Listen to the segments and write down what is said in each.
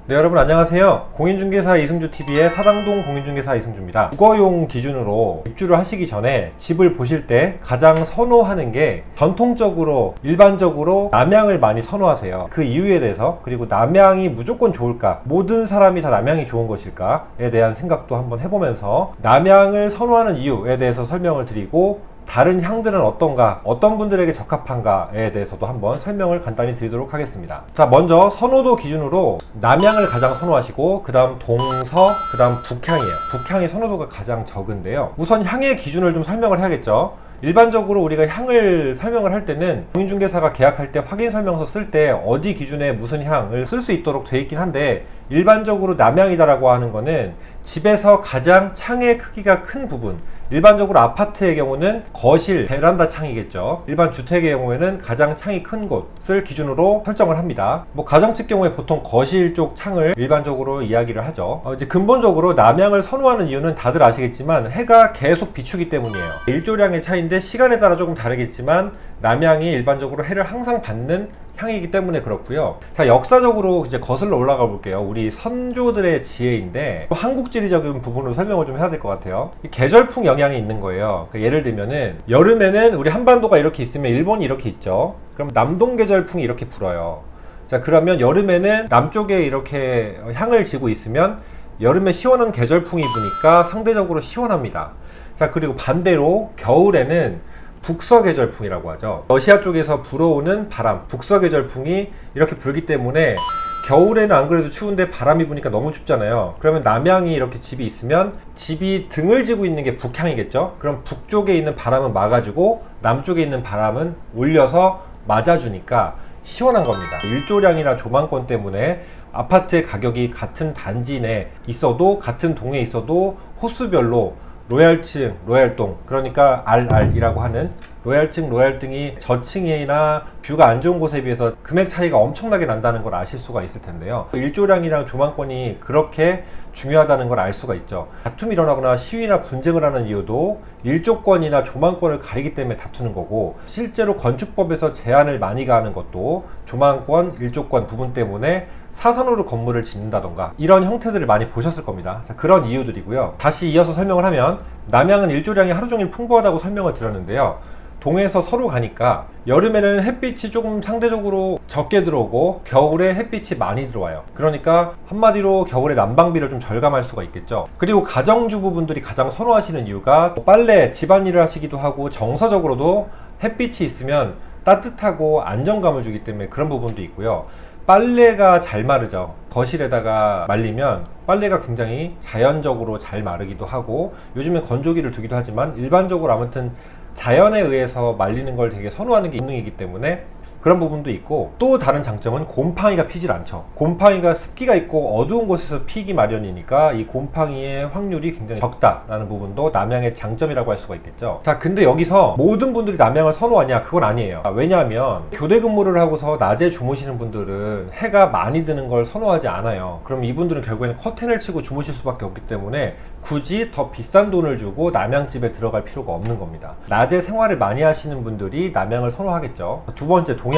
네, 여러분 안녕하세요. 공인중개사 이승주TV의 사당동 공인중개사 이승주입니다. 주거용 기준으로 입주를 하시기 전에 집을 보실 때 가장 선호하는 게 전통적으로 일반적으로 남향을 많이 선호하세요. 그 이유에 대해서, 그리고 남향이 무조건 좋을까, 모든 사람이 다 남향이 좋은 것일까에 대한 생각도 한번 해보면서 남향을 선호하는 이유에 대해서 설명을 드리고, 다른 향들은 어떤가, 어떤 분들에게 적합한가에 대해서도 한번 설명을 간단히 드리도록 하겠습니다. 자, 먼저 선호도 기준으로 남향을 가장 선호하시고, 그 다음 동서, 그 다음 북향이에요. 북향이 선호도가 가장 적은데요. 우선 향의 기준을 좀 설명을 해야겠죠. 일반적으로 우리가 향을 설명을 할 때는 공인중개사가 계약할 때 확인 설명서 쓸 때 어디 기준에 무슨 향을 쓸 수 있도록 돼 있긴 한데, 일반적으로 남향이다라고 하는 거는 집에서 가장 창의 크기가 큰 부분, 일반적으로 아파트의 경우는 거실, 베란다 창이겠죠. 일반 주택의 경우에는 가장 창이 큰 곳을 기준으로 설정을 합니다. 뭐 가정집 경우에 보통 거실 쪽 창을 일반적으로 이야기를 하죠. 이제 근본적으로 남향을 선호하는 이유는 다들 아시겠지만 해가 계속 비추기 때문이에요. 일조량의 차이인데 시간에 따라 조금 다르겠지만 남향이 일반적으로 해를 항상 받는 향이기 때문에 그렇고요. 자, 역사적으로 이제 거슬러 올라가 볼게요. 우리 선조들의 지혜인데 한국지리적인 부분으로 설명을 좀 해야 될 것 같아요. 계절풍 영향이 있는 거예요. 그러니까 예를 들면은 여름에는 우리 한반도가 이렇게 있으면 일본이 이렇게 있죠. 그럼 남동계절풍이 이렇게 불어요. 자, 그러면 여름에는 남쪽에 이렇게 향을 지고 있으면 여름에 시원한 계절풍이 부니까 상대적으로 시원합니다. 자, 그리고 반대로 겨울에는 북서계절풍이라고 하죠. 러시아 쪽에서 불어오는 바람, 북서계절풍이 이렇게 불기 때문에 겨울에는 안 그래도 추운데 바람이 부니까 너무 춥잖아요. 그러면 남향이 이렇게 집이 있으면 집이 등을 지고 있는 게 북향이겠죠. 그럼 북쪽에 있는 바람은 막아주고 남쪽에 있는 바람은 올려서 맞아주니까 시원한 겁니다. 일조량이나 조망권 때문에 아파트의 가격이 같은 단지 내에 있어도, 같은 동에 있어도 호수별로 로얄층, 로얄동, 그러니까 RR이라고 하는 로얄층, 로얄등이 저층이나 뷰가 안 좋은 곳에 비해서 금액 차이가 엄청나게 난다는 걸 아실 수가 있을 텐데요. 일조량이랑 조망권이 그렇게 중요하다는 걸 알 수가 있죠. 다툼이 일어나거나 시위나 분쟁을 하는 이유도 일조권이나 조망권을 가리기 때문에 다투는 거고, 실제로 건축법에서 제한을 많이 가하는 것도 조망권, 일조권 부분 때문에 사선으로 건물을 짓는다던가 이런 형태들을 많이 보셨을 겁니다. 자, 그런 이유들이고요. 다시 이어서 설명을 하면 남향은 일조량이 하루 종일 풍부하다고 설명을 드렸는데요. 동에서 서로 가니까 여름에는 햇빛이 조금 상대적으로 적게 들어오고 겨울에 햇빛이 많이 들어와요. 그러니까 한마디로 겨울에 난방비를 좀 절감할 수가 있겠죠. 그리고 가정주부분들이 가장 선호하시는 이유가 빨래, 집안일을 하시기도 하고 정서적으로도 햇빛이 있으면 따뜻하고 안정감을 주기 때문에 그런 부분도 있고요. 빨래가 잘 마르죠. 거실에다가 말리면 빨래가 굉장히 자연적으로 잘 마르기도 하고, 요즘엔 건조기를 두기도 하지만 일반적으로 아무튼 자연에 의해서 말리는 걸 되게 선호하는 게 본능이기 때문에 그런 부분도 있고, 또 다른 장점은 곰팡이가 피질 않죠. 곰팡이가 습기가 있고 어두운 곳에서 피기 마련이니까 이 곰팡이의 확률이 굉장히 적다라는 부분도 남향의 장점이라고 할 수가 있겠죠. 자, 근데 여기서 모든 분들이 남향을 선호하냐? 그건 아니에요. 왜냐하면 교대 근무를 하고서 낮에 주무시는 분들은 해가 많이 드는 걸 선호하지 않아요. 그럼 이분들은 결국에는 커튼을 치고 주무실 수밖에 없기 때문에 굳이 더 비싼 돈을 주고 남향집에 들어갈 필요가 없는 겁니다. 낮에 생활을 많이 하시는 분들이 남향을 선호하겠죠. 두 번째, 동향인데,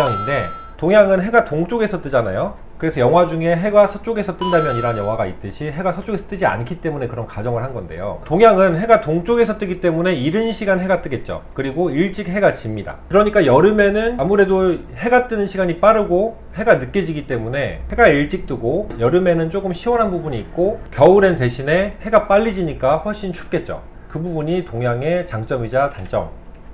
동향은 해가 동쪽에서 뜨잖아요. 그래서 영화 중에 해가 서쪽에서 뜬다면 이라는 영화가 있듯이 해가 서쪽에서 뜨지 않기 때문에 그런 가정을 한 건데요. 동향은 해가 동쪽에서 뜨기 때문에 이른 시간 해가 뜨겠죠. 그리고 일찍 해가 집니다. 그러니까 여름에는 아무래도 해가 뜨는 시간이 빠르고 해가 늦게 지기 때문에 해가 일찍 뜨고, 여름에는 조금 시원한 부분이 있고 겨울엔 대신에 해가 빨리 지니까 훨씬 춥겠죠. 그 부분이 동향의 장점이자 단점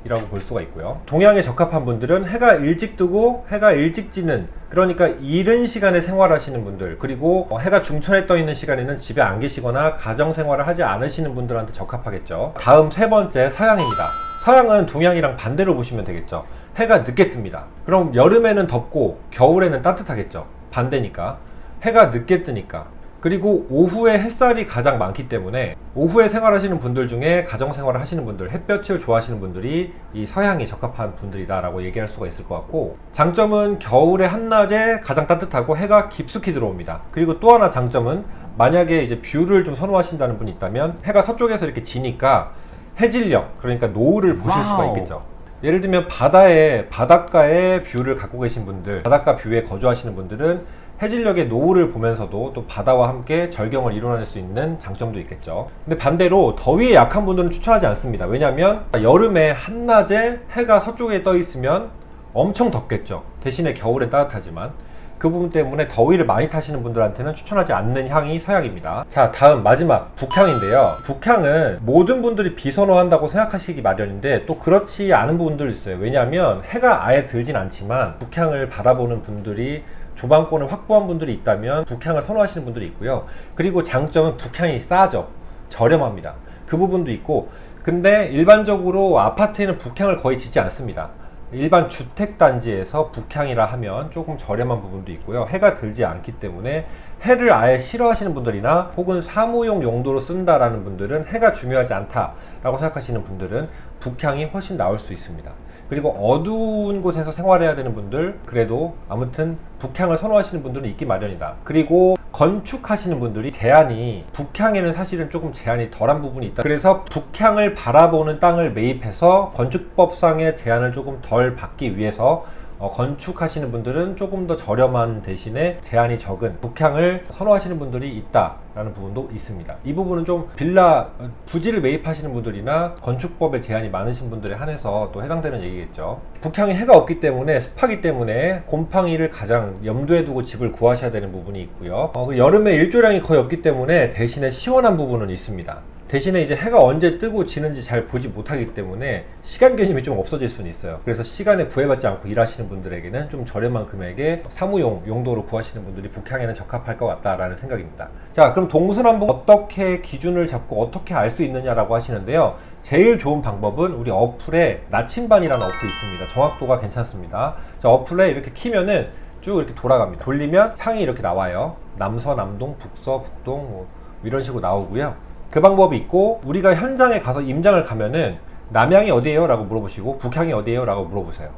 이라고 볼 수가 있고요. 동향에 적합한 분들은 해가 일찍 뜨고 해가 일찍 지는, 그러니까 이른 시간에 생활하시는 분들, 그리고 해가 중천에 떠 있는 시간에는 집에 안 계시거나 가정 생활을 하지 않으시는 분들한테 적합하겠죠. 다음 세 번째, 서향입니다. 서향은 동향이랑 반대로 보시면 되겠죠. 해가 늦게 뜹니다. 그럼 여름에는 덥고 겨울에는 따뜻하겠죠. 반대니까. 해가 늦게 뜨니까. 그리고 오후에 햇살이 가장 많기 때문에 오후에 생활하시는 분들 중에 가정생활을 하시는 분들, 햇볕을 좋아하시는 분들이 이 서향이 적합한 분들이다 라고 얘기할 수가 있을 것 같고, 장점은 겨울에 한낮에 가장 따뜻하고 해가 깊숙이 들어옵니다. 그리고 또 하나 장점은, 만약에 이제 뷰를 좀 선호하신다는 분이 있다면 해가 서쪽에서 이렇게 지니까 해질녘, 그러니까 노을을 보실 수가 있겠죠. 예를 들면 바닷가에 뷰를 갖고 계신 분들, 바닷가 뷰에 거주하시는 분들은 해질녘의 노을을 보면서도 또 바다와 함께 절경을 이뤄낼 수 있는 장점도 있겠죠. 근데 반대로 더위에 약한 분들은 추천하지 않습니다. 왜냐하면 여름에 한낮에 해가 서쪽에 떠 있으면 엄청 덥겠죠. 대신에 겨울엔 따뜻하지만 그 부분 때문에 더위를 많이 타시는 분들한테는 추천하지 않는 향이 서약입니다. 자, 다음 마지막 북향인데요. 북향은 모든 분들이 비선호한다고 생각하시기 마련인데 또 그렇지 않은 부분들이 있어요. 왜냐하면 해가 아예 들진 않지만 북향을 바라보는 분들이 조망권을 확보한 분들이 있다면 북향을 선호하시는 분들이 있고요. 그리고 장점은 북향이 싸죠. 저렴합니다. 그 부분도 있고, 근데 일반적으로 아파트에는 북향을 거의 짓지 않습니다. 일반 주택단지에서 북향이라 하면 조금 저렴한 부분도 있고요. 해가 들지 않기 때문에 해를 아예 싫어하시는 분들이나 혹은 사무용 용도로 쓴다라는 분들은 해가 중요하지 않다라고 생각하시는 분들은 북향이 훨씬 나을 수 있습니다. 그리고 어두운 곳에서 생활해야 되는 분들, 그래도 아무튼 북향을 선호하시는 분들은 있기 마련이다. 그리고 건축하시는 분들이 제한이, 북향에는 사실은 조금 제한이 덜한 부분이 있다. 그래서 북향을 바라보는 땅을 매입해서 건축법상의 제한을 조금 덜 받기 위해서 건축하시는 분들은 조금 더 저렴한 대신에 제한이 적은 북향을 선호하시는 분들이 있다라는 부분도 있습니다. 이 부분은 좀 빌라 부지를 매입하시는 분들이나 건축법에 제한이 많으신 분들에 한해서 또 해당되는 얘기겠죠. 북향이 해가 없기 때문에 습하기 때문에 곰팡이를 가장 염두에 두고 집을 구하셔야 되는 부분이 있고요. 여름에 일조량이 거의 없기 때문에 대신에 시원한 부분은 있습니다. 대신에 이제 해가 언제 뜨고 지는지 잘 보지 못하기 때문에 시간 개념이 좀 없어질 수는 있어요. 그래서 시간에 구애받지 않고 일하시는 분들에게는 좀 저렴한 금액의 사무용 용도로 구하시는 분들이 북향에는 적합할 것 같다라는 생각입니다. 자, 그럼 동서남북 어떻게 기준을 잡고 어떻게 알 수 있느냐라고 하시는데요. 제일 좋은 방법은 우리 어플에 나침반이라는 어플이 있습니다. 정확도가 괜찮습니다. 자, 어플에 이렇게 키면은 쭉 이렇게 돌아갑니다. 돌리면 향이 이렇게 나와요. 남서, 남동, 북서, 북동 뭐 이런 식으로 나오고요. 그 방법이 있고, 우리가 현장에 가서 임장을 가면은 남향이 어디예요? 라고 물어보시고 북향이 어디예요? 라고 물어보세요.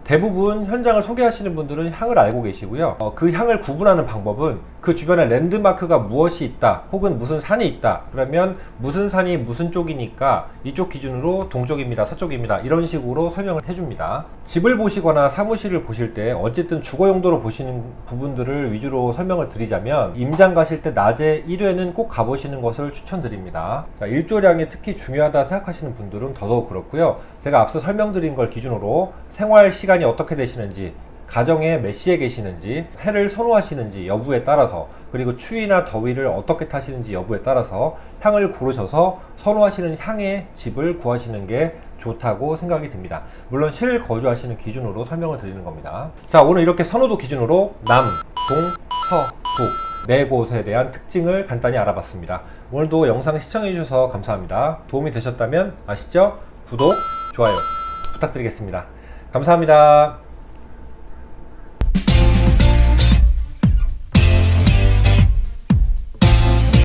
대부분 현장을 소개하시는 분들은 향을 알고 계시고요. 그 향을 구분하는 방법은 그 주변에 랜드마크가 무엇이 있다, 혹은 무슨 산이 있다, 그러면 무슨 산이 무슨 쪽이니까 이쪽 기준으로 동쪽입니다, 서쪽입니다, 이런 식으로 설명을 해줍니다. 집을 보시거나 사무실을 보실 때 어쨌든 주거 용도로 보시는 부분들을 위주로 설명을 드리자면, 임장 가실 때 낮에 1회는 꼭 가보시는 것을 추천드립니다. 자, 일조량이 특히 중요하다 생각하시는 분들은 더더욱 그렇고요. 제가 앞서 설명드린 걸 기준으로 생활 시간이 어떻게 되시는지, 가정에 몇 시에 계시는지, 해를 선호하시는지 여부에 따라서, 그리고 추위나 더위를 어떻게 타시는지 여부에 따라서 향을 고르셔서 선호하시는 향의 집을 구하시는 게 좋다고 생각이 듭니다. 물론 실거주하시는 기준으로 설명을 드리는 겁니다. 자, 오늘 이렇게 선호도 기준으로 남, 동, 서, 북 네 곳에 대한 특징을 간단히 알아봤습니다. 오늘도 영상 시청해 주셔서 감사합니다. 도움이 되셨다면 아시죠? 구독, 좋아요 부탁드리겠습니다. 감사합니다.